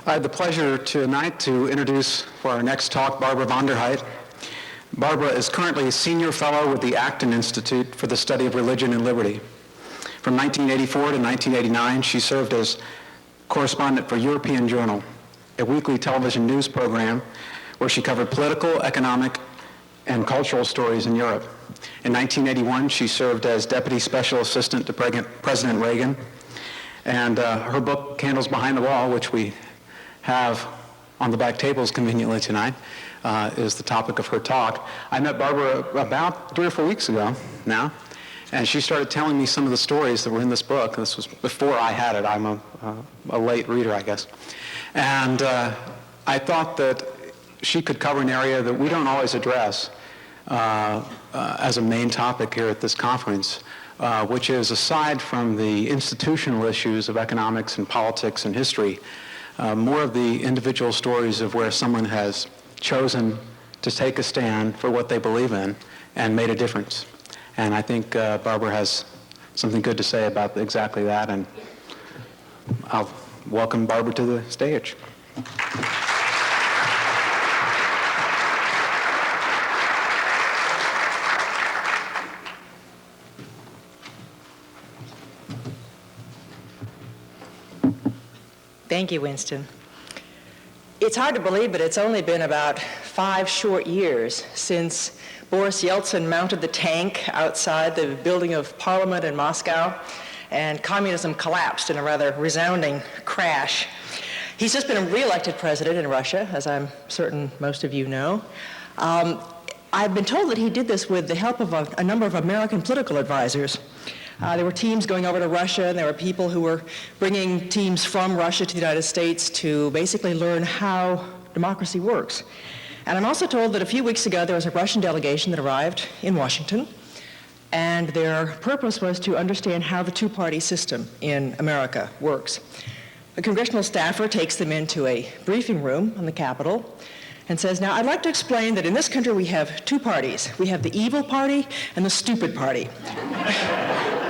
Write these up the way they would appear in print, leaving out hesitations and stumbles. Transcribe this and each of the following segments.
I have the pleasure tonight to introduce for our next talk Barbara von der Heid. Barbara is currently a senior fellow with the Acton Institute for the Study of Religion and Liberty. From 1984 to 1989, she served as correspondent for European Journal, a weekly television news program where she covered political, economic, and cultural stories in Europe. In 1981, she served as Deputy Special Assistant to President Reagan, and her book, Candles Behind the Wall, which we have on the back tables conveniently tonight, is the topic of her talk. I met Barbara about 3 or 4 weeks ago now, and she started telling me some of the stories that were in this book. This was before I had it. I'm a late reader, I guess. And I thought that she could cover an area that we don't always address as a main topic here at this conference, which is, aside from the institutional issues of economics and politics and history, more of the individual stories of where someone has chosen to take a stand for what they believe in and made a difference. And I think Barbara has something good to say about exactly that, and I'll welcome Barbara to the stage. Thank you, Winston. It's hard to believe, but it's only been about 5 short years since Boris Yeltsin mounted the tank outside the building of Parliament in Moscow, and communism collapsed in a rather resounding crash. He's just been re-elected president in Russia, as I'm certain most of you know. I've been told that he did this with the help of a number of American political advisors. There were teams going over to Russia, and there were people who were bringing teams from Russia to the United States to basically learn how democracy works. And I'm also told that a few weeks ago there was a Russian delegation that arrived in Washington, and their purpose was to understand how the two-party system in America works. A congressional staffer takes them into a briefing room on the Capitol and says, "Now, I'd like to explain that in this country we have 2 parties. We have the evil party and the stupid party."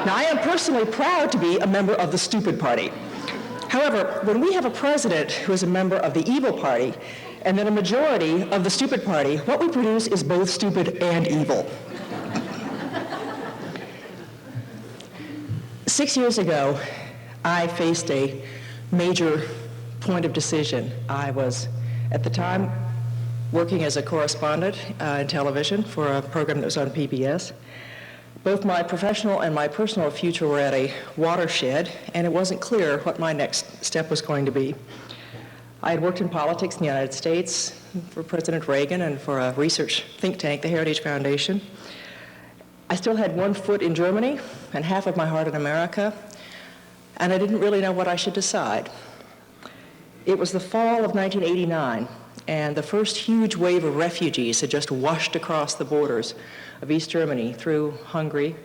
Now, I am personally proud to be a member of the stupid party. However, when we have a president who is a member of the evil party and then a majority of the stupid party, what we produce is both stupid and evil. 6 years ago, I faced a major point of decision. I was, at the time, working as a correspondent in television for a program that was on PBS. Both my professional and my personal future were at a watershed, and it wasn't clear what my next step was going to be. I had worked in politics in the United States for President Reagan and for a research think tank, the Heritage Foundation. I still had 1 foot in Germany and half of my heart in America, and I didn't really know what I should decide. It was the fall of 1989, and the first huge wave of refugees had just washed across the borders of East Germany through Hungary.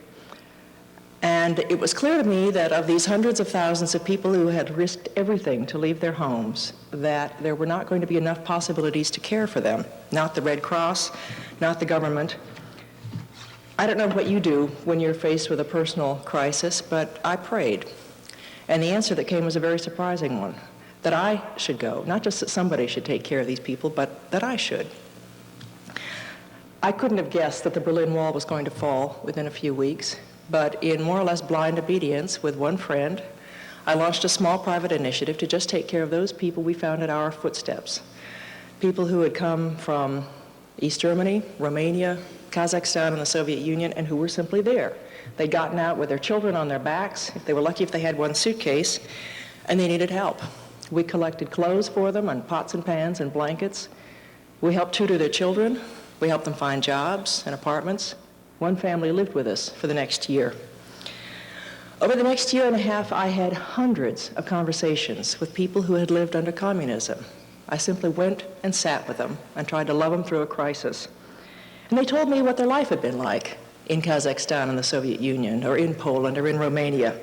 And it was clear to me that of these hundreds of thousands of people who had risked everything to leave their homes, that there were not going to be enough possibilities to care for them. Not the Red Cross, not the government. I don't know what you do when you're faced with a personal crisis, but I prayed. And the answer that came was a very surprising one. That I should go, not just that somebody should take care of these people, but that I should. I couldn't have guessed that the Berlin Wall was going to fall within a few weeks, but in more or less blind obedience with one friend, I launched a small private initiative to just take care of those people we found at our footsteps. People who had come from East Germany, Romania, Kazakhstan, and the Soviet Union, and who were simply there. They'd gotten out with their children on their backs. They were lucky if they had 1 suitcase, and they needed help. We collected clothes for them and pots and pans and blankets. We helped tutor their children. We helped them find jobs and apartments. 1 family lived with us for the next year. Over the next year and a half, I had hundreds of conversations with people who had lived under communism. I simply went and sat with them and tried to love them through a crisis. And they told me what their life had been like in Kazakhstan and the Soviet Union, or in Poland, or in Romania.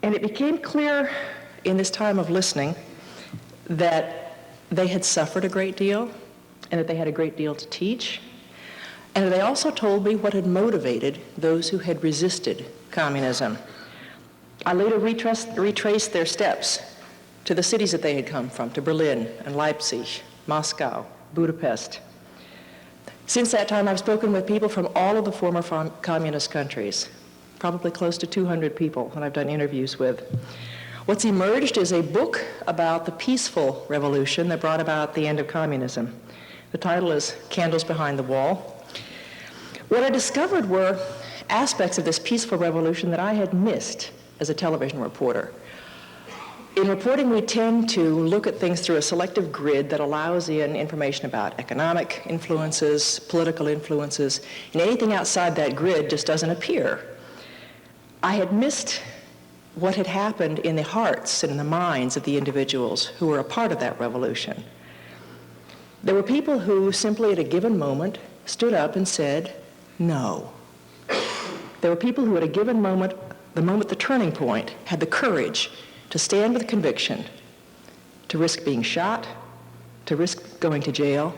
And it became clear in this time of listening that they had suffered a great deal and that they had a great deal to teach. And they also told me what had motivated those who had resisted communism. I later retraced their steps to the cities that they had come from, to Berlin and Leipzig, Moscow, Budapest. Since that time, I've spoken with people from all of the former communist countries, probably close to 200 people that I've done interviews with. What's emerged is a book about the peaceful revolution that brought about the end of communism. The title is Candles Behind the Wall. What I discovered were aspects of this peaceful revolution that I had missed as a television reporter. In reporting, we tend to look at things through a selective grid that allows in information about economic influences, political influences, and anything outside that grid just doesn't appear. I had missed what had happened in the hearts and in the minds of the individuals who were a part of that revolution. There were people who simply at a given moment stood up and said, no. There were people who at a given moment, the turning point, had the courage to stand with conviction, to risk being shot, to risk going to jail,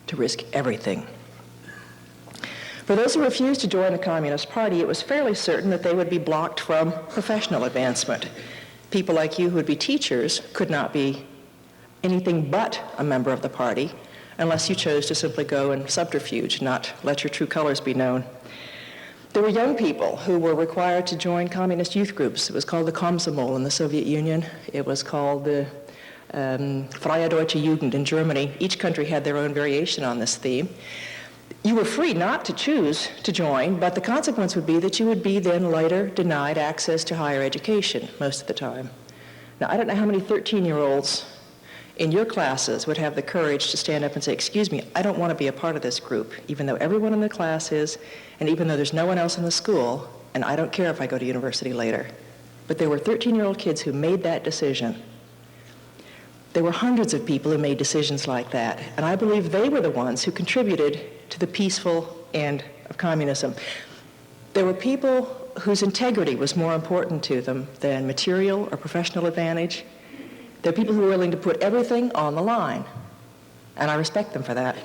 to risk everything. For those who refused to join the Communist Party, it was fairly certain that they would be blocked from professional advancement. People like you who would be teachers could not be anything but a member of the party unless you chose to simply go in subterfuge, not let your true colors be known. There were young people who were required to join communist youth groups. It was called the Komsomol in the Soviet Union. It was called the Freie Deutsche Jugend in Germany. Each country had their own variation on this theme. You were free not to choose to join, but the consequence would be that you would be then later denied access to higher education most of the time. Now, I don't know how many 13-year-olds in your classes would have the courage to stand up and say, excuse me, I don't want to be a part of this group, even though everyone in the class is, and even though there's no one else in the school, and I don't care if I go to university later. But there were 13-year-old kids who made that decision. There were hundreds of people who made decisions like that, and I believe they were the ones who contributed to the peaceful end of communism. There were people whose integrity was more important to them than material or professional advantage. There are people who are willing to put everything on the line, and I respect them for that.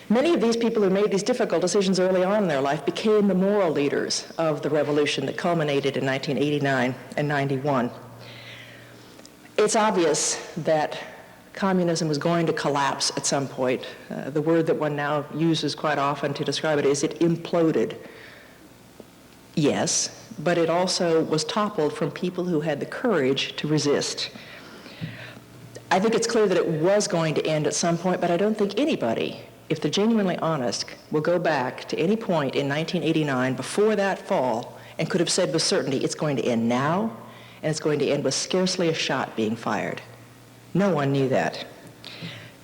Many of these people who made these difficult decisions early on in their life became the moral leaders of the revolution that culminated in 1989 and 91. It's obvious that communism was going to collapse at some point. The word that one now uses quite often to describe it is it imploded. Yes, but it also was toppled from people who had the courage to resist. I think it's clear that it was going to end at some point, but I don't think anybody, if they're genuinely honest, will go back to any point in 1989 before that fall and could have said with certainty it's going to end now, and it's going to end with scarcely a shot being fired. No one knew that.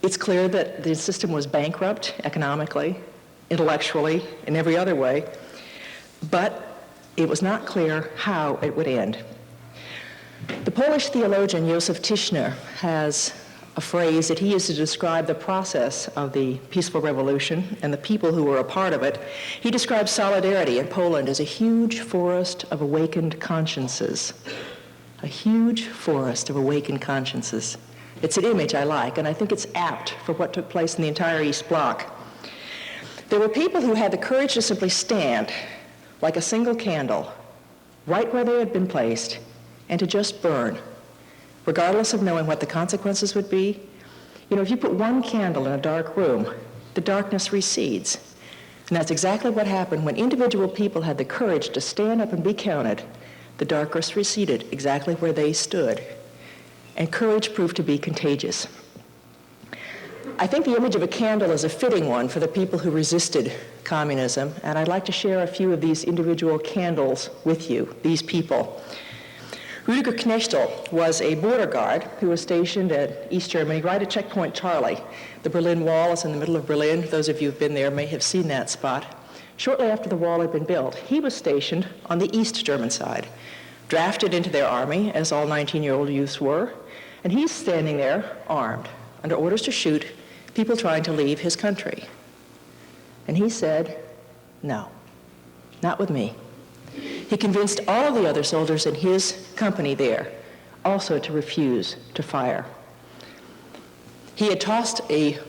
It's clear that the system was bankrupt economically, intellectually, in every other way, but it was not clear how it would end. The Polish theologian Joseph Tischner has a phrase that he used to describe the process of the peaceful revolution and the people who were a part of it. He describes solidarity in Poland as a huge forest of awakened consciences. A huge forest of awakened consciences. It's an image I like, and I think it's apt for what took place in the entire East Bloc. There were people who had the courage to simply stand like a single candle, right where they had been placed, and to just burn, regardless of knowing what the consequences would be. You know, if you put one candle in a dark room, the darkness recedes. And that's exactly what happened when individual people had the courage to stand up and be counted. The darkness receded exactly where they stood. And courage proved to be contagious. I think the image of a candle is a fitting one for the people who resisted communism, and I'd like to share a few of these individual candles with you, these people. Rüdiger Knechtel was a border guard who was stationed at East Germany, right at Checkpoint Charlie. The Berlin Wall is in the middle of Berlin. Those of you who've been there may have seen that spot. Shortly after the wall had been built, he was stationed on the East German side, drafted into their army, as all 19-year-old youths were, and he's standing there armed, under orders to shoot people trying to leave his country. And he said, no, not with me. He convinced all of the other soldiers in his company there also to refuse to fire. He had tossed a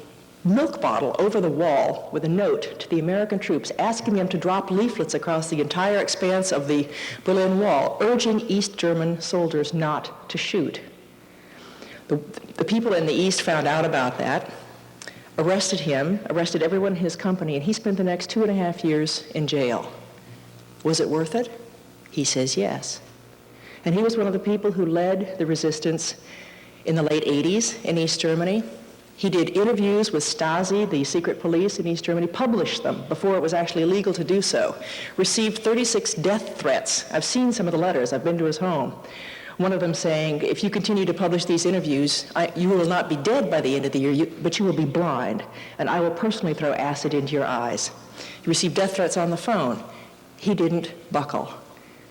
milk bottle over the wall with a note to the American troops asking them to drop leaflets across the entire expanse of the Berlin Wall, urging East German soldiers not to shoot. The people in the East found out about that, arrested him, arrested everyone in his company, and he spent the next 2.5 years in jail. Was it worth it? He says yes. And he was one of the people who led the resistance in the late 80s in East Germany. He did interviews with Stasi, the secret police in East Germany, published them before it was actually illegal to do so, received 36 death threats. I've seen some of the letters. I've been to his home. One of them saying, if you continue to publish these interviews, you will not be dead by the end of the year, but you will be blind, and I will personally throw acid into your eyes. He received death threats on the phone. He didn't buckle.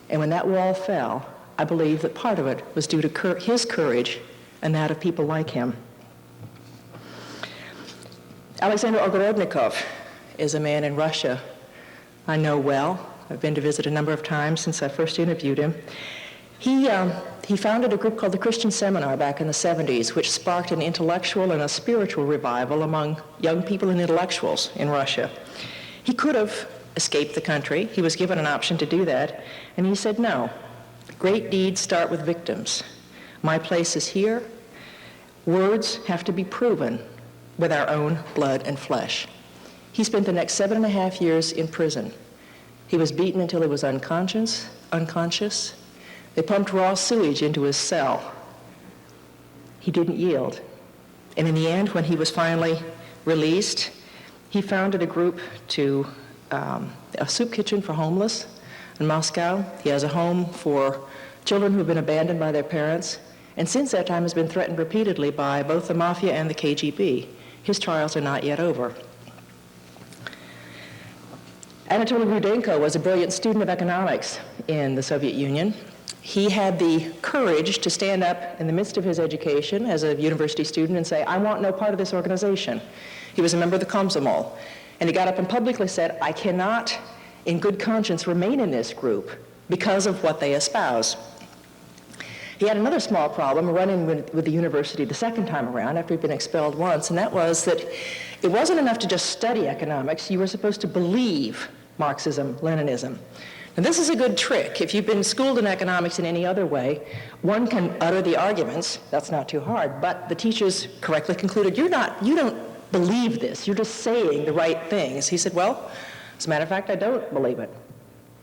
And when that wall fell, I believe that part of it was due to his courage and that of people like him. Alexander Ogorodnikov is a man in Russia I know well. I've been to visit a number of times since I first interviewed him. He founded a group called the Christian Seminar back in the 70s, which sparked an intellectual and a spiritual revival among young people and intellectuals in Russia. He could have escaped the country. He was given an option to do that, and he said, no, great deeds start with victims. My place is here. Words have to be proven with our own blood and flesh. He spent the next 7.5 years in prison. He was beaten until he was unconscious. They pumped raw sewage into his cell. He didn't yield. And in the end, when he was finally released, he founded a group to a soup kitchen for homeless in Moscow. He has a home for children who've been abandoned by their parents, and since that time has been threatened repeatedly by both the mafia and the KGB. His trials are not yet over. Anatoly Rudenko was a brilliant student of economics in the Soviet Union. He had the courage to stand up in the midst of his education as a university student and say, I want no part of this organization. He was a member of the Komsomol. And he got up and publicly said, I cannot, in good conscience, remain in this group because of what they espouse. He had another small problem running with the university the second time around after he'd been expelled once, and that was that it wasn't enough to just study economics. You were supposed to believe Marxism, Leninism. And this is a good trick. If you've been schooled in economics in any other way, one can utter the arguments. That's not too hard. But the teachers correctly concluded, you don't believe this. You're just saying the right things. He said, well, as a matter of fact, I don't believe it.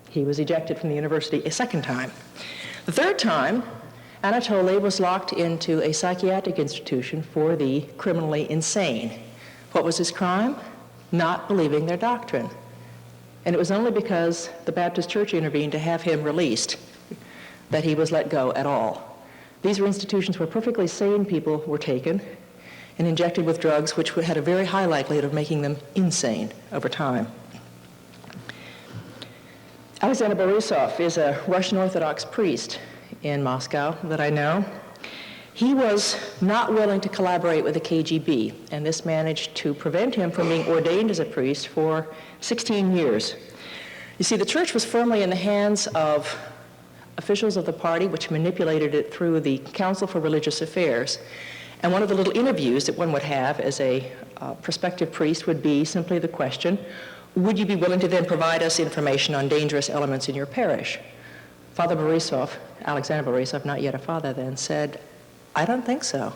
He was ejected from the university a second time. The third time, Anatoly was locked into a psychiatric institution for the criminally insane. What was his crime? Not believing their doctrine. And it was only because the Baptist Church intervened to have him released that he was let go at all. These were institutions where perfectly sane people were taken and injected with drugs which had a very high likelihood of making them insane over time. Alexander Borisov is a Russian Orthodox priest in Moscow that I know. He was not willing to collaborate with the KGB, and this managed to prevent him from being ordained as a priest for 16 years. You see, the church was firmly in the hands of officials of the party, which manipulated it through the Council for Religious Affairs. And one of the little interviews that one would have as a prospective priest would be simply the question, would you be willing to then provide us information on dangerous elements in your parish? Father Borisov, Alexander Borisov, not yet a father then, said, I don't think so.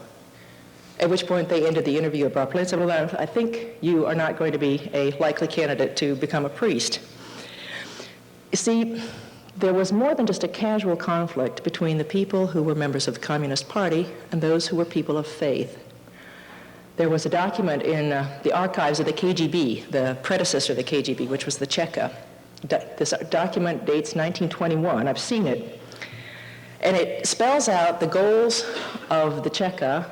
At which point they ended the interview abruptly and said, well, I think you are not going to be a likely candidate to become a priest. You see, there was more than just a casual conflict between the people who were members of the Communist Party and those who were people of faith. There was a document in the archives of the KGB, the predecessor of the KGB, which was the Cheka. This document dates 1921. I've seen it. And it spells out the goals of the Cheka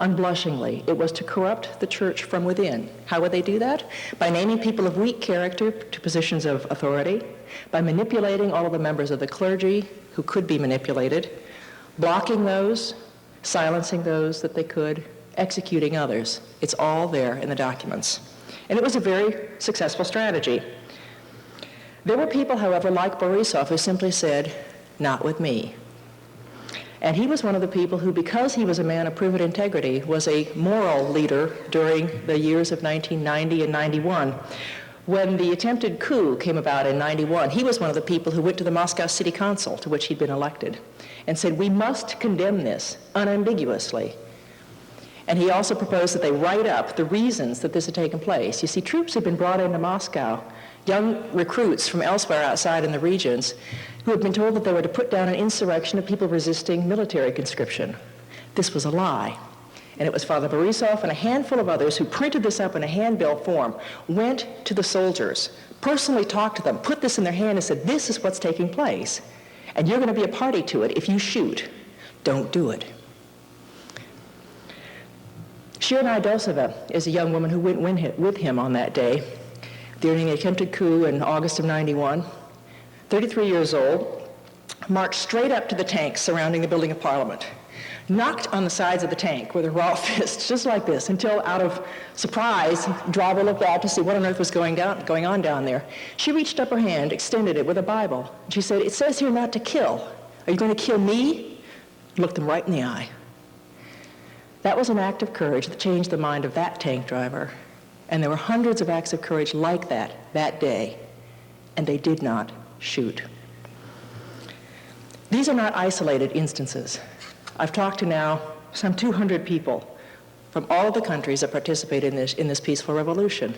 unblushingly. It was to corrupt the church from within. How would they do that? By naming people of weak character to positions of authority, by manipulating all of the members of the clergy who could be manipulated, blocking those, silencing those that they could, executing others. It's all there in the documents. And it was a very successful strategy. There were people, however, like Borisov, who simply said, not with me. And he was one of the people who, because he was a man of proven integrity, was a moral leader during the years of 1990 and 91. When the attempted coup came about in 91, he was one of the people who went to the Moscow City Council, to which he'd been elected, and said, we must condemn this unambiguously. And he also proposed that they write up the reasons that this had taken place. You see, troops had been brought into Moscow, young recruits from elsewhere outside in the regions, who had been told that they were to put down an insurrection of people resisting military conscription. This was a lie. And it was Father Borisov and a handful of others who printed this up in a handbill form, went to the soldiers, personally talked to them, put this in their hand and said, this is what's taking place. And you're going to be a party to it if you shoot. Don't do it. Shirnai Dosova is a young woman who went with him on that day during the attempted coup in August of 91. 33 years old, marched straight up to the tanks surrounding the building of Parliament, knocked on the sides of the tank with her raw fists, just like this, until out of surprise, driver looked out to see what on earth was going on down there. She reached up her hand, extended it with a Bible. She said, it says here not to kill. Are you going to kill me? Looked them right in the eye. That was an act of courage that changed the mind of that tank driver. And there were hundreds of acts of courage like that day, and they did not shoot. These are not isolated instances. I've talked to now some 200 people from all of the countries that participated in this peaceful revolution.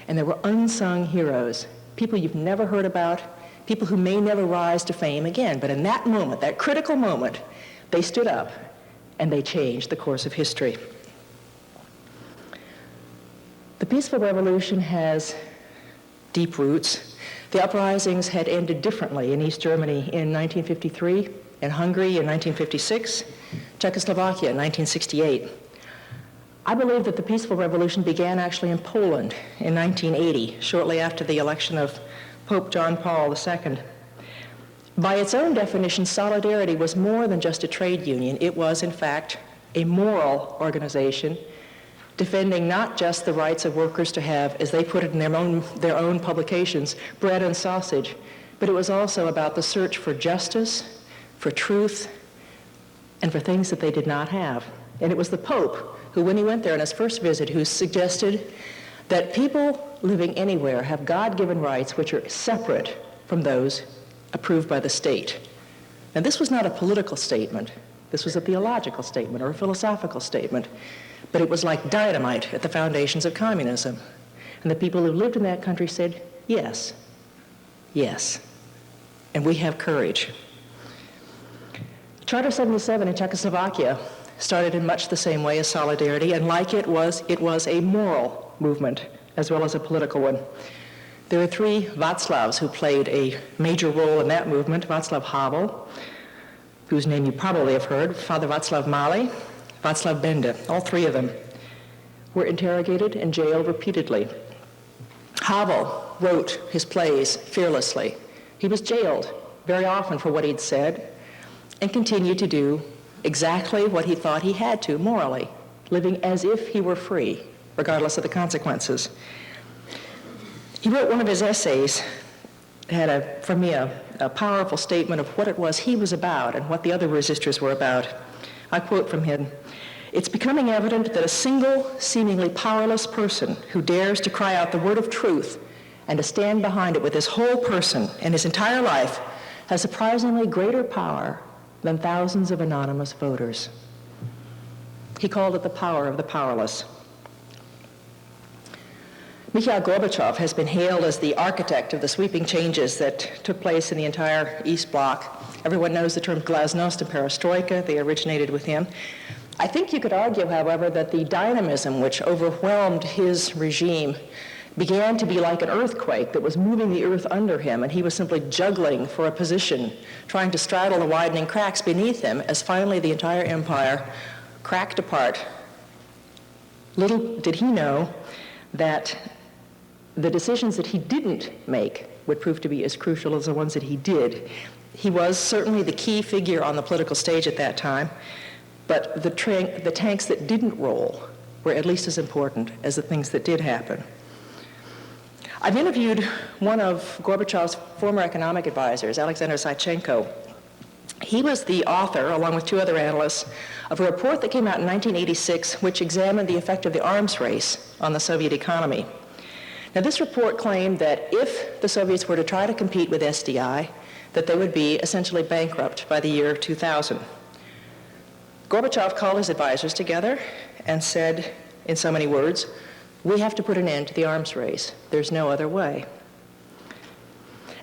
And there were unsung heroes, people you've never heard about, people who may never rise to fame again. But in that moment, that critical moment, they stood up and they changed the course of history. The peaceful revolution has deep roots. The uprisings had ended differently in East Germany in 1953, in Hungary in 1956, Czechoslovakia in 1968. I believe that the peaceful revolution began actually in Poland in 1980, shortly after the election of Pope John Paul II. By its own definition, Solidarity was more than just a trade union. It was, in fact, a moral organization defending not just the rights of workers to have, as they put it in their own publications, bread and sausage, but it was also about the search for justice, for truth, and for things that they did not have. And it was the Pope who, when he went there on his first visit, who suggested that people living anywhere have God-given rights which are separate from those approved by the state. And this was not a political statement. This was a theological statement or a philosophical statement. But it was like dynamite at the foundations of communism. And the people who lived in that country said, yes, yes, and we have courage. Charter 77 in Czechoslovakia started in much the same way as Solidarity, and like it was a moral movement as well as a political one. There are three Václavs who played a major role in that movement: Václav Havel, whose name you probably have heard, Father Václav Mály, Václav Benda. All three of them were interrogated and jailed repeatedly. Havel wrote his plays fearlessly. He was jailed very often for what he'd said and continued to do exactly what he thought he had to morally, living as if he were free, regardless of the consequences. He wrote one of his essays, had for me a powerful statement of what it was he was about and what the other resistors were about. I quote from him, "It's becoming evident that a single, seemingly powerless person who dares to cry out the word of truth and to stand behind it with his whole person and his entire life has surprisingly greater power than thousands of anonymous voters." He called it the power of the powerless. Mikhail Gorbachev has been hailed as the architect of the sweeping changes that took place in the entire East Bloc. Everyone knows the term glasnost and perestroika. They originated with him. I think you could argue, however, that the dynamism which overwhelmed his regime began to be like an earthquake that was moving the earth under him, and he was simply juggling for a position, trying to straddle the widening cracks beneath him, as finally the entire empire cracked apart. Little did he know that the decisions that he didn't make would prove to be as crucial as the ones that he did. He was certainly the key figure on the political stage at that time, but the tanks that didn't roll were at least as important as the things that did happen. I've interviewed one of Gorbachev's former economic advisors, Alexander Zaichenko. He was the author, along with two other analysts, of a report that came out in 1986 which examined the effect of the arms race on the Soviet economy. Now, this report claimed that if the Soviets were to try to compete with SDI, that they would be essentially bankrupt by the year 2000. Gorbachev called his advisors together and said, in so many words, "We have to put an end to the arms race. There's no other way."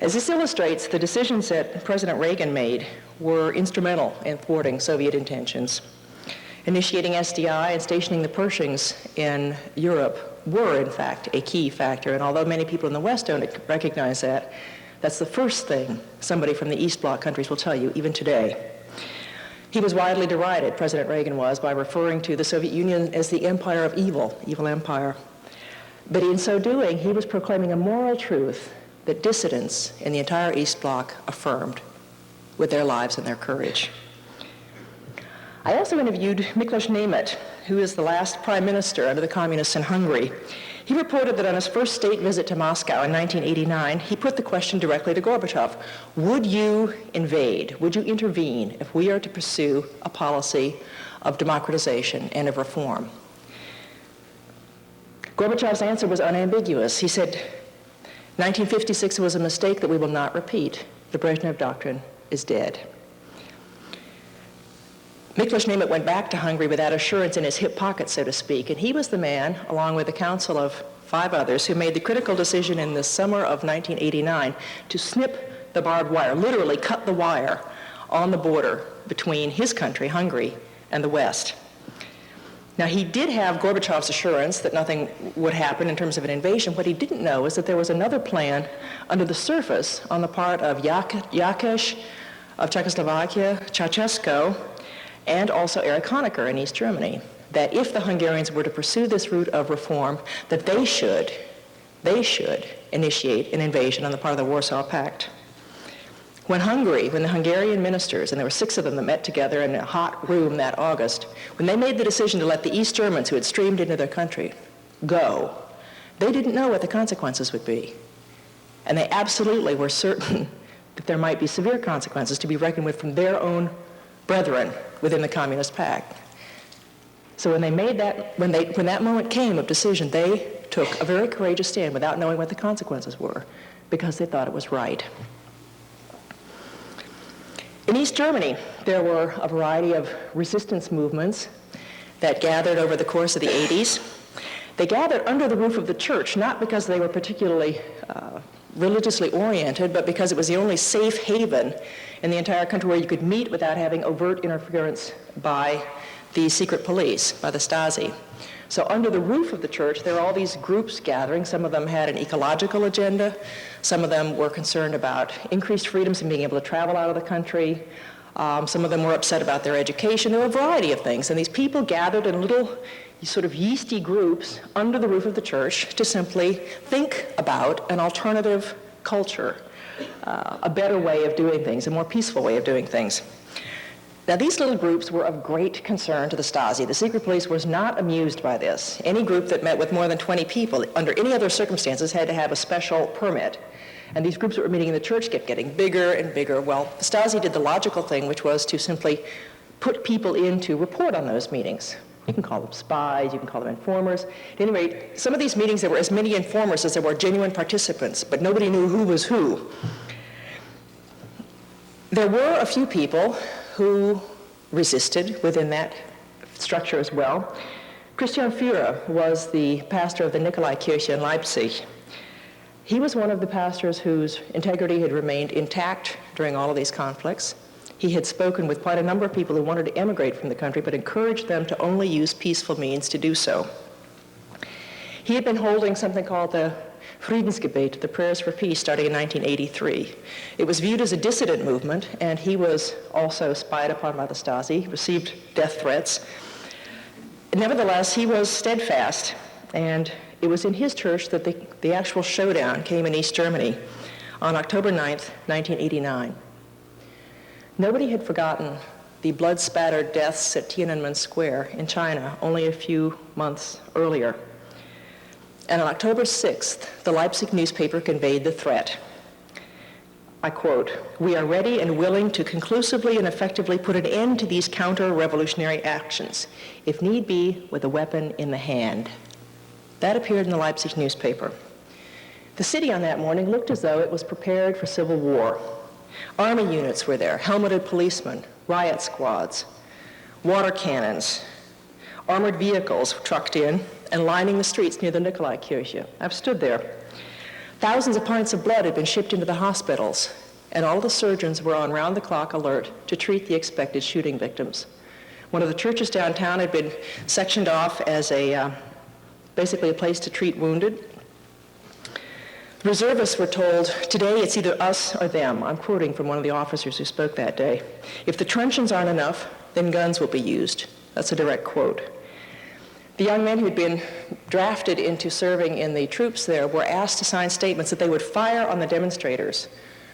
As this illustrates, the decisions that President Reagan made were instrumental in thwarting Soviet intentions. Initiating SDI and stationing the Pershings in Europe were, in fact, a key factor. And although many people in the West don't recognize that, that's the first thing somebody from the East Bloc countries will tell you, even today. He was widely derided, President Reagan was, by referring to the Soviet Union as the empire of evil, evil empire. But in so doing, he was proclaiming a moral truth that dissidents in the entire East Bloc affirmed with their lives and their courage. I also interviewed Miklos Németh, who is the last prime minister under the communists in Hungary. He reported that on his first state visit to Moscow in 1989, he put the question directly to Gorbachev: would you invade, would you intervene if we are to pursue a policy of democratization and of reform? Gorbachev's answer was unambiguous. He said, 1956 was a mistake that we will not repeat. The Brezhnev Doctrine is dead. Miklos Németh went back to Hungary with that assurance in his hip pocket, so to speak, and he was the man, along with a council of 5 others, who made the critical decision in the summer of 1989 to snip the barbed wire, literally cut the wire on the border between his country, Hungary, and the West. Now, he did have Gorbachev's assurance that nothing would happen in terms of an invasion. What he didn't know is that there was another plan under the surface on the part of Jakeš of Czechoslovakia, Ceausescu, and also Erich Honecker in East Germany, that if the Hungarians were to pursue this route of reform, that they should initiate an invasion on the part of the Warsaw Pact. When the Hungarian ministers, and there were 6 of them that met together in a hot room that August, when they made the decision to let the East Germans who had streamed into their country go, they didn't know what the consequences would be. And they absolutely were certain that there might be severe consequences to be reckoned with from their own brethren within the Communist Pact. So when that moment came of decision, they took a very courageous stand without knowing what the consequences were, because they thought it was right. In East Germany, there were a variety of resistance movements that gathered over the course of the 80s. They gathered under the roof of the church, not because they were particularly religiously oriented, but because it was the only safe haven in the entire country where you could meet without having overt interference by the secret police, by the Stasi. So under the roof of the church, there are all these groups gathering. Some of them had an ecological agenda. Some of them were concerned about increased freedoms and being able to travel out of the country. Some of them were upset about their education. There were a variety of things. And these people gathered in little sort of yeasty groups under the roof of the church to simply think about an alternative culture, a better way of doing things, a more peaceful way of doing things. Now, these little groups were of great concern to the Stasi. The secret police was not amused by this. Any group that met with more than 20 people, under any other circumstances, had to have a special permit. And these groups that were meeting in the church kept getting bigger and bigger. Well, the Stasi did the logical thing, which was to simply put people in to report on those meetings. You can call them spies, you can call them informers. At any rate, some of these meetings, there were as many informers as there were genuine participants, but nobody knew who was who. There were a few people who resisted within that structure as well. Christian Führer was the pastor of the Nikolaikirche in Leipzig. He was one of the pastors whose integrity had remained intact during all of these conflicts. He had spoken with quite a number of people who wanted to emigrate from the country, but encouraged them to only use peaceful means to do so. He had been holding something called the Friedensgebet, the prayers for peace, starting in 1983. It was viewed as a dissident movement, and he was also spied upon by the Stasi, received death threats. Nevertheless, he was steadfast, and it was in his church that the actual showdown came in East Germany on October 9th, 1989. Nobody had forgotten the blood-spattered deaths at Tiananmen Square in China only a few months earlier. And on October 6th, the Leipzig newspaper conveyed the threat. I quote, "We are ready and willing to conclusively and effectively put an end to these counter-revolutionary actions, if need be, with a weapon in the hand." That appeared in the Leipzig newspaper. The city on that morning looked as though it was prepared for civil war. Army units were there, helmeted policemen, riot squads, water cannons, armored vehicles trucked in and lining the streets near the Nikolaikirche. I've stood there. Thousands of pints of blood had been shipped into the hospitals, and all the surgeons were on round-the-clock alert to treat the expected shooting victims. One of the churches downtown had been sectioned off as basically a place to treat wounded. Reservists were told, "Today it's either us or them." I'm quoting from one of the officers who spoke that day. "If the truncheons aren't enough, then guns will be used." That's a direct quote. The young men who'd been drafted into serving in the troops there were asked to sign statements that they would fire on the demonstrators,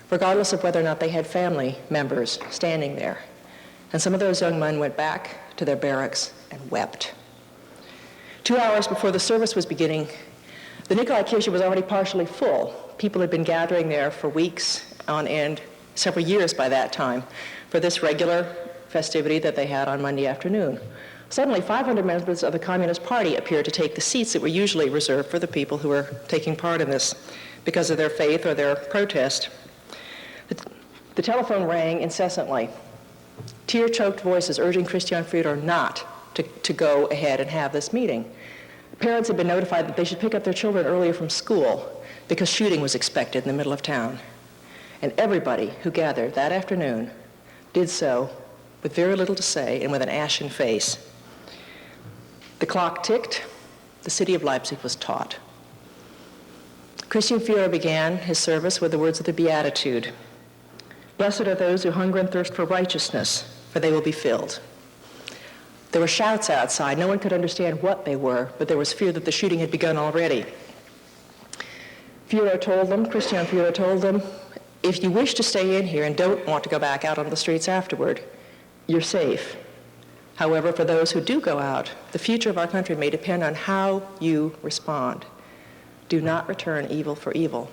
regardless of whether or not they had family members standing there. And some of those young men went back to their barracks and wept. 2 hours before the service was beginning, the Nikolaikirche was already partially full. People had been gathering there for weeks on end, several years by that time, for this regular festivity that they had on Monday afternoon. Suddenly, 500 members of the Communist Party appeared to take the seats that were usually reserved for the people who were taking part in this because of their faith or their protest. The telephone rang incessantly. Tear-choked voices urging Christian Führer not to go ahead and have this meeting. Parents had been notified that they should pick up their children earlier from school because shooting was expected in the middle of town. And everybody who gathered that afternoon did so with very little to say and with an ashen face. The clock ticked. The city of Leipzig was taught. Christian Führer began his service with the words of the Beatitude. "Blessed are those who hunger and thirst for righteousness, for they will be filled." There were shouts outside. No one could understand what they were, but there was fear that the shooting had begun already. Christian Führer told them, "If you wish to stay in here and don't want to go back out on the streets afterward, you're safe. However, for those who do go out, the future of our country may depend on how you respond. Do not return evil for evil."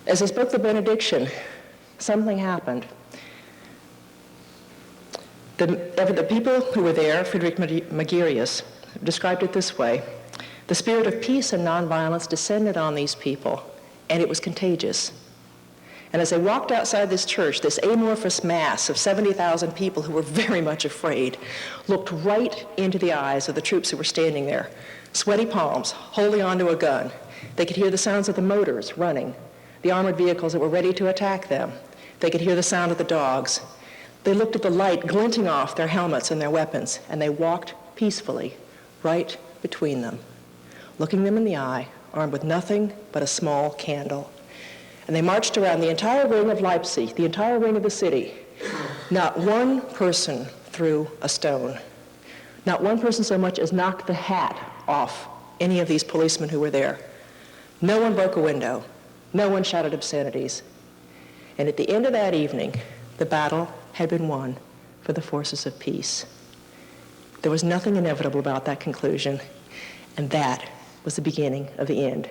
As I spoke the benediction, something happened. The people who were there, Friedrich Magirius, described it this way: "The spirit of peace and nonviolence descended on these people, and it was contagious." And as they walked outside this church, this amorphous mass of 70,000 people who were very much afraid looked right into the eyes of the troops who were standing there, sweaty palms, holding onto a gun. They could hear the sounds of the motors running, the armored vehicles that were ready to attack them. They could hear the sound of the dogs. They looked at the light glinting off their helmets and their weapons, and they walked peacefully right between them, looking them in the eye, armed with nothing but a small candle. And they marched around the entire ring of Leipzig, the entire ring of the city. Not one person threw a stone. Not one person so much as knocked the hat off any of these policemen who were there. No one broke a window. No one shouted obscenities. And at the end of that evening, the battle had been won for the forces of peace. There was nothing inevitable about that conclusion, and that was the beginning of the end.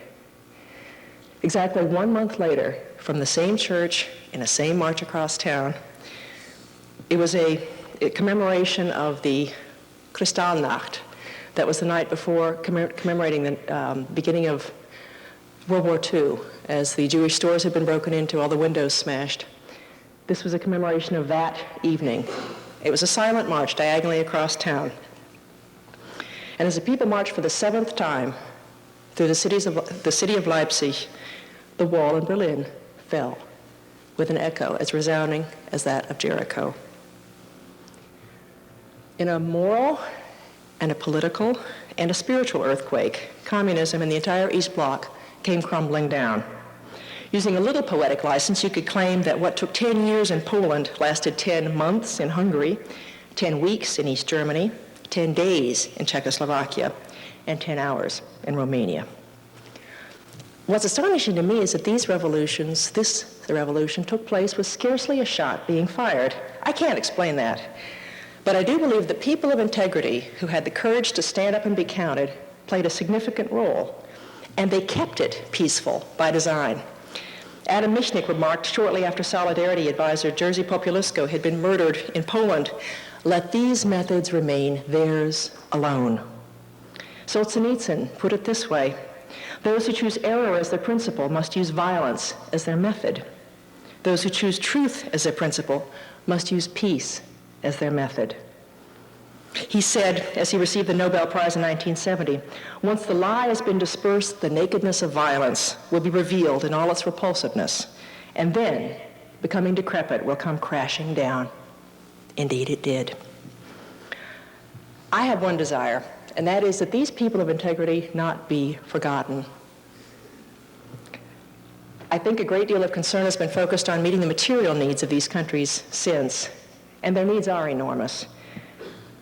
Exactly 1 month later, from the same church in the same march across town, it was a commemoration of the Kristallnacht. That was the night before commemorating the beginning of World War II, as the Jewish stores had been broken into, all the windows smashed. This was a commemoration of that evening. It was a silent march diagonally across town. And as the people marched for the 7th time through the city of Leipzig, the wall in Berlin fell with an echo as resounding as that of Jericho. In a moral and a political and a spiritual earthquake, communism in the entire East Bloc came crumbling down. Using a little poetic license, you could claim that what took 10 years in Poland lasted 10 months in Hungary, 10 weeks in East Germany, 10 days in Czechoslovakia, and 10 hours in Romania. What's astonishing to me is that the revolution took place with scarcely a shot being fired. I can't explain that. But I do believe that people of integrity who had the courage to stand up and be counted played a significant role, and they kept it peaceful by design. Adam Michnik remarked shortly after Solidarity advisor Jerzy Popieluszko had been murdered in Poland, "Let these methods remain theirs alone." Solzhenitsyn put it this way: "Those who choose error as their principle must use violence as their method. Those who choose truth as their principle must use peace as their method." He said, as he received the Nobel Prize in 1970, "Once the lie has been dispersed, the nakedness of violence will be revealed in all its repulsiveness, and then, becoming decrepit, will come crashing down." Indeed, it did. I have one desire, and that is that these people of integrity not be forgotten. I think a great deal of concern has been focused on meeting the material needs of these countries since, and their needs are enormous.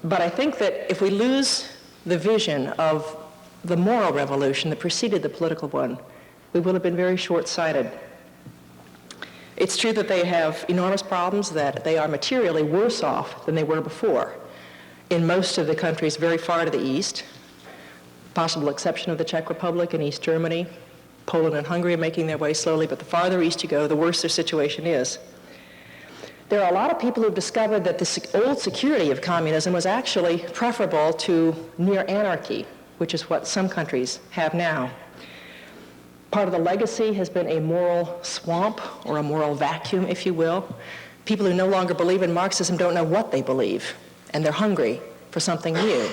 But I think that if we lose the vision of the moral revolution that preceded the political one, we will have been very short-sighted. It's true that they have enormous problems, that they are materially worse off than they were before in most of the countries very far to the east, possible exception of the Czech Republic and East Germany. Poland and Hungary are making their way slowly, but the farther east you go, the worse their situation is. There are a lot of people who've discovered that the old security of communism was actually preferable to near anarchy, which is what some countries have now. Part of the legacy has been a moral swamp, or a moral vacuum, if you will. People who no longer believe in Marxism don't know what they believe, and they're hungry for something new.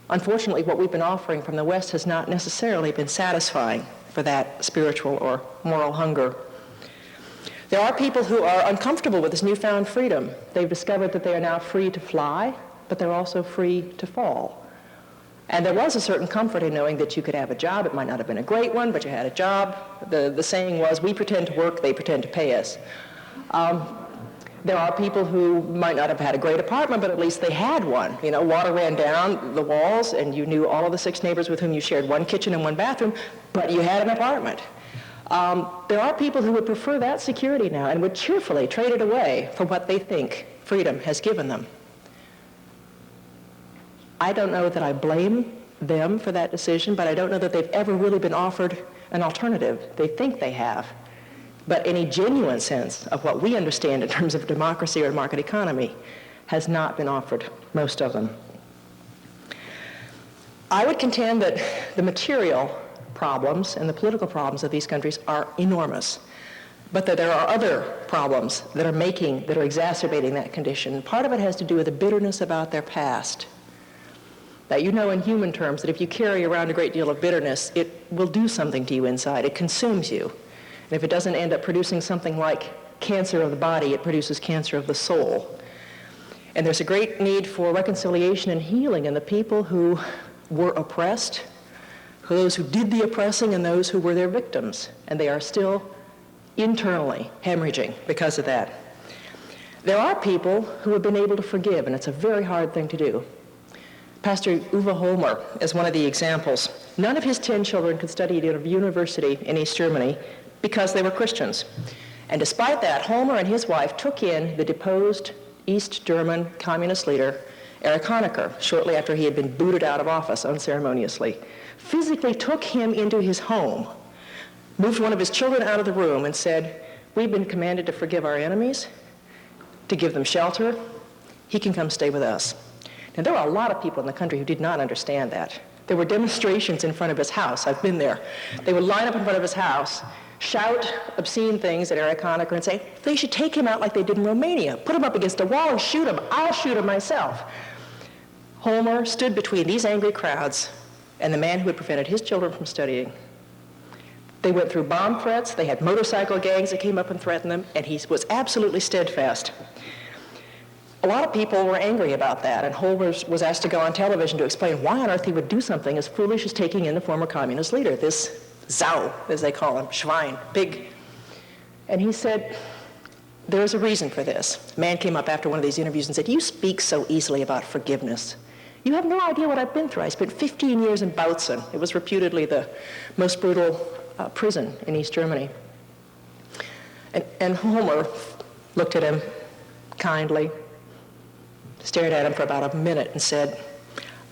Unfortunately, what we've been offering from the West has not necessarily been satisfying for that spiritual or moral hunger. There are people who are uncomfortable with this newfound freedom. They've discovered that they are now free to fly, but they're also free to fall. And there was a certain comfort in knowing that you could have a job. It might not have been a great one, but you had a job. The saying was, we pretend to work, they pretend to pay us. There are people who might not have had a great apartment, but at least they had one. You know, water ran down the walls, and you knew all of the 6 neighbors with whom you shared one kitchen and one bathroom, but you had an apartment. There are people who would prefer that security now and would cheerfully trade it away for what they think freedom has given them. I don't know that I blame them for that decision, but I don't know that they've ever really been offered an alternative. They think they have. But any genuine sense of what we understand in terms of democracy or market economy has not been offered, most of them. I would contend that the material problems and the political problems of these countries are enormous, but that there are other problems that are exacerbating that condition. Part of it has to do with the bitterness about their past. Now, you know in human terms that if you carry around a great deal of bitterness, it will do something to you inside. It consumes you. And if it doesn't end up producing something like cancer of the body, it produces cancer of the soul. And there's a great need for reconciliation and healing in the people who were oppressed, those who did the oppressing, and those who were their victims. And they are still internally hemorrhaging because of that. There are people who have been able to forgive, and it's a very hard thing to do. Pastor Uwe Holmer is one of the examples. None of his 10 children could study at a university in East Germany because they were Christians. And despite that, Holmer and his wife took in the deposed East German communist leader, Erich Honecker, shortly after he had been booted out of office unceremoniously, physically took him into his home, moved one of his children out of the room and said, "We've been commanded to forgive our enemies, to give them shelter. He can come stay with us." Now, there were a lot of people in the country who did not understand that. There were demonstrations in front of his house. I've been there. They would line up in front of his house, shout obscene things at Erich Honecker and say, they should take him out like they did in Romania. Put him up against a wall and shoot him. I'll shoot him myself. Holmer stood between these angry crowds and the man who had prevented his children from studying. They went through bomb threats. They had motorcycle gangs that came up and threatened them, and he was absolutely steadfast. A lot of people were angry about that, and Holmer was asked to go on television to explain why on earth he would do something as foolish as taking in the former communist leader, this Sau, as they call him, Schwein, pig. And he said, there's a reason for this. A man came up after one of these interviews and said, "You speak so easily about forgiveness. You have no idea what I've been through. I spent 15 years in Bautzen." It was reputedly the most brutal prison in East Germany. And Holmer looked at him kindly, stared at him for about a minute and said,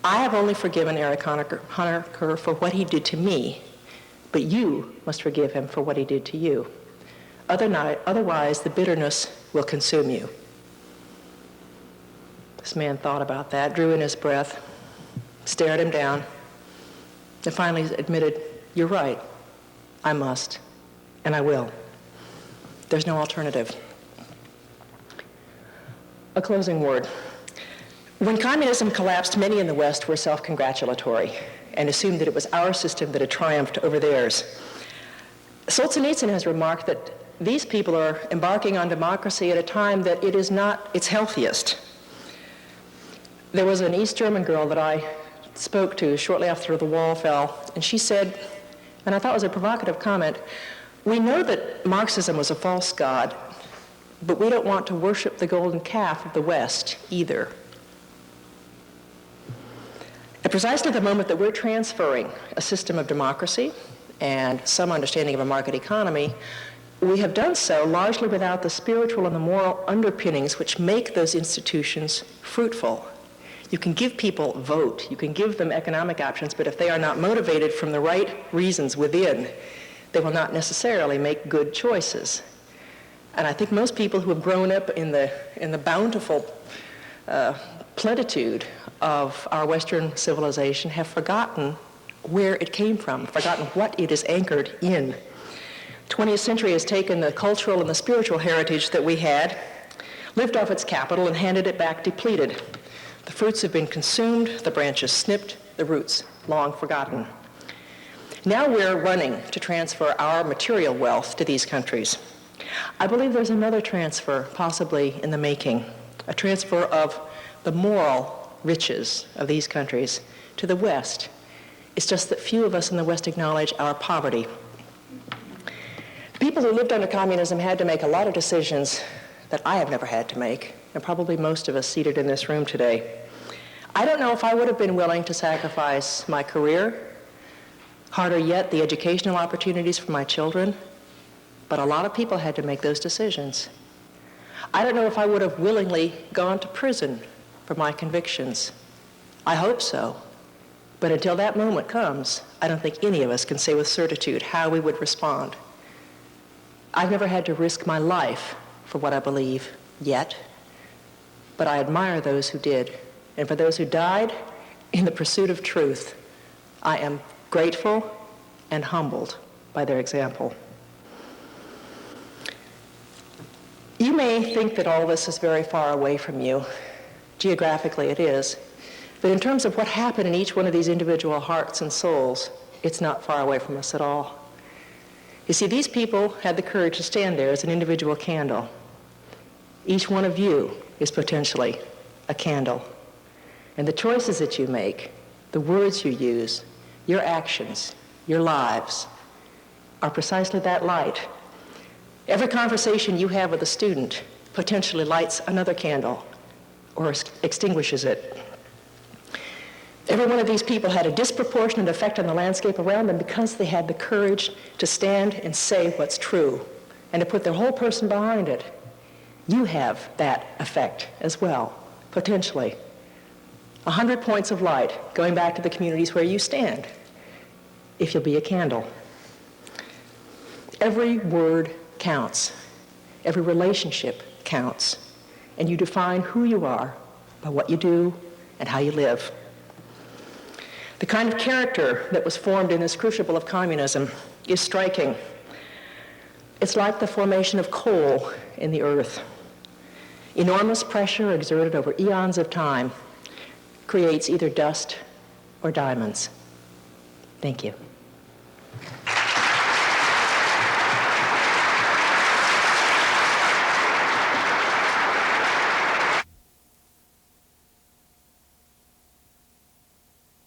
"I have only forgiven Erich Honecker for what he did to me, but you must forgive him for what he did to you." Otherwise, the bitterness will consume you. This man thought about that, drew in his breath, stared him down, and finally admitted, "You're right. I must, and I will. There's no alternative." A closing word. When communism collapsed, many in the West were self-congratulatory and assumed that it was our system that had triumphed over theirs. Solzhenitsyn has remarked that these people are embarking on democracy at a time that it is not its healthiest. There was an East German girl that I spoke to shortly after the wall fell, and she said, and I thought it was a provocative comment, "We know that Marxism was a false god, but we don't want to worship the golden calf of the West either." At precisely the moment that we're transferring a system of democracy and some understanding of a market economy, we have done so largely without the spiritual and the moral underpinnings which make those institutions fruitful. You can give people vote, you can give them economic options, but if they are not motivated from the right reasons within, they will not necessarily make good choices. And I think most people who have grown up in the bountiful plenitude of our Western civilization have forgotten where it came from, forgotten what it is anchored in. 20th century has taken the cultural and the spiritual heritage that we had, lived off its capital, and handed it back depleted. The fruits have been consumed, the branches snipped, the roots long forgotten. Now we're running to transfer our material wealth to these countries. I believe there's another transfer possibly in the making, a transfer of the moral riches of these countries to the West. It's just that few of us in the West acknowledge our poverty. People who lived under communism had to make a lot of decisions that I have never had to make, and probably most of us seated in this room today. I don't know if I would have been willing to sacrifice my career, harder yet, the educational opportunities for my children, but a lot of people had to make those decisions. I don't know if I would have willingly gone to prison for my convictions. I hope so. But until that moment comes, I don't think any of us can say with certitude how we would respond. I've never had to risk my life for what I believe yet, but I admire those who did. And for those who died in the pursuit of truth, I am grateful and humbled by their example. You may think that all this is very far away from you. Geographically, it is. But in terms of what happened in each one of these individual hearts and souls, it's not far away from us at all. You see, these people had the courage to stand there as an individual candle. Each one of you is potentially a candle. And the choices that you make, the words you use, your actions, your lives, are precisely that light. Every conversation you have with a student potentially lights another candle or extinguishes it. Every one of these people had a disproportionate effect on the landscape around them because they had the courage to stand and say what's true and to put their whole person behind it. You have that effect as well, potentially. 100 points of light going back to the communities where you stand, if you'll be a candle. Every word counts. Every relationship counts. And you define who you are by what you do and how you live. The kind of character that was formed in this crucible of communism is striking. It's like the formation of coal in the earth. Enormous pressure exerted over eons of time creates either dust or diamonds. Thank you.